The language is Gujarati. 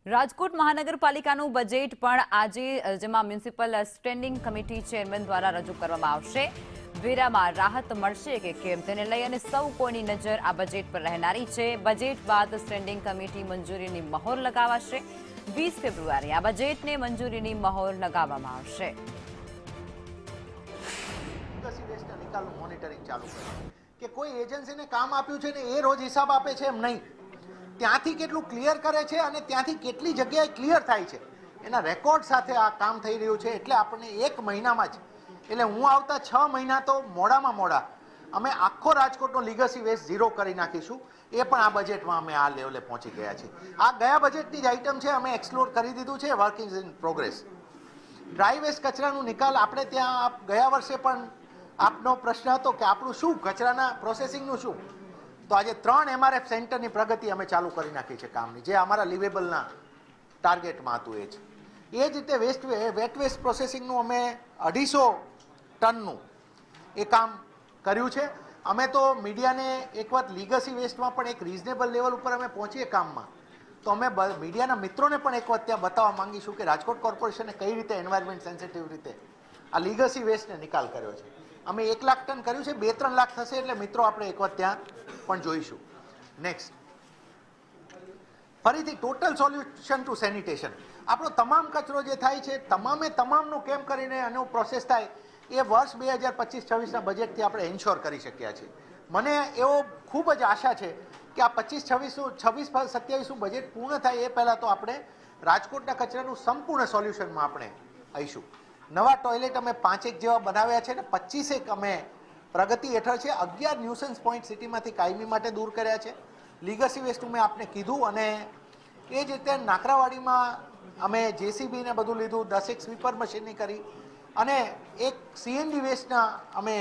રાજકોટ મહાનગરપાલિકાનું બજેટ પણ આજે જેમાં મ્યુનિસિપલ સ્ટેન્ડિંગ કમિટી ચેરમેન દ્વારા રજૂ કરવામાં આવશે। વેરામાં રાહત મળશે કે કેમ તેને લઈ અને સૌ કોઈની નજર આ બજેટ પર રહેનારી છે। બજેટ બાદ સ્ટેન્ડિંગ કમિટી મંજૂરીની મહોર લગાવશે। 20 ફેબ્રુઆરી આ બજેટને મંજૂરીની મહોર લગાવવામાં આવશે। મોનિટરિંગ ચાલુ કરે કે કોઈ એજન્સીને કામ આપ્યું છે ને એ રોજ હિસાબ આપે છે એમ નહીં, ત્યાંથી કેટલું ક્લિયર કરે છે અને ત્યાંથી કેટલી જગ્યાએ ક્લિયર થાય છે એના રેકોર્ડ સાથે આ કામ થઈ રહ્યું છે। એટલે આપણને એક મહિનામાં જ, એટલે હું આવતા 6 મહિના તો મોડામાં મોડા અમે આખો રાજકોટનો લીગસી વેસ્ટ ઝીરો કરી નાખીશું। એ પણ આ બજેટમાં અમે આ લેવલે પહોંચી ગયા છીએ। આ ગયા બજેટની જ આઇટમ છે, અમે એક્સપ્લોર કરી દીધું છે, working in progress. Dry waste કચરાનું નિકાલ આપણે ત્યાં ગયા વર્ષે પણ આપનો પ્રશ્ન હતો કે આપણું શું કચરાના પ્રોસેસિંગનું શું, તો આજે 3 MRF સેન્ટરની પ્રગતિ અમે ચાલુ કરી નાખી છે કામની, જે અમારા લિવેબલના ટાર્ગેટમાં હતું। એ જ રીતે વેટ વેસ્ટ પ્રોસેસિંગનું અમે 250 ટનનું એ કામ કર્યું છે। અમે તો મીડિયાને એક વાત લીગસી વેસ્ટમાં પણ એક રિઝનેબલ લેવલ ઉપર અમે પહોંચીએ કામમાં, તો અમે મીડિયાના મિત્રોને પણ એક વાત ત્યાં બતાવવા માંગીશું કે રાજકોટ કોર્પોરેશને કઈ રીતે એન્વાયરમેન્ટ સેન્સિટિવ રીતે આ લીગસી વેસ્ટને નિકાલ કર્યો છે। અમે 1 લાખ ટન કર્યું છે, 2-3 લાખ થશે એટલે મિત્રો આપણે એક વખત ત્યાં પણ જોઈશું। નેક્સ્ટ, ફરીથી ટોટલ સોલ્યુશન ટુ સેનિટેશન, આપણો તમામ કચરો જે થાય છે તમામનું કેમ કરીને એનો પ્રોસેસ થાય એ વર્ષ 2025-26ના બજેટથી આપણે એન્શ્યોર કરી શક્યા છીએ। મને એવો ખૂબ જ આશા છે કે આ 26-27નું બજેટ પૂર્ણ થાય એ પહેલાં તો આપણે રાજકોટના કચરાનું સંપૂર્ણ સોલ્યુશનમાં આપણે આવીશું। નવા ટોયલેટ અમે 5 જેવા બનાવ્યા છે ને 25 અમે પ્રગતિ હેઠળ છે। 11 ન્યુસન્સ પોઈન્ટ સિટીમાંથી કાયમી માટે દૂર કર્યા છે। લીગસી વેસ્ટ મેં આપને કીધું, અને એ જ રીતે નાકરાવાડીમાં અમે JCB ને બધું લીધું, 10 સ્વીપર મશીનની કરી, અને એક CNG વેસ્ટના અમે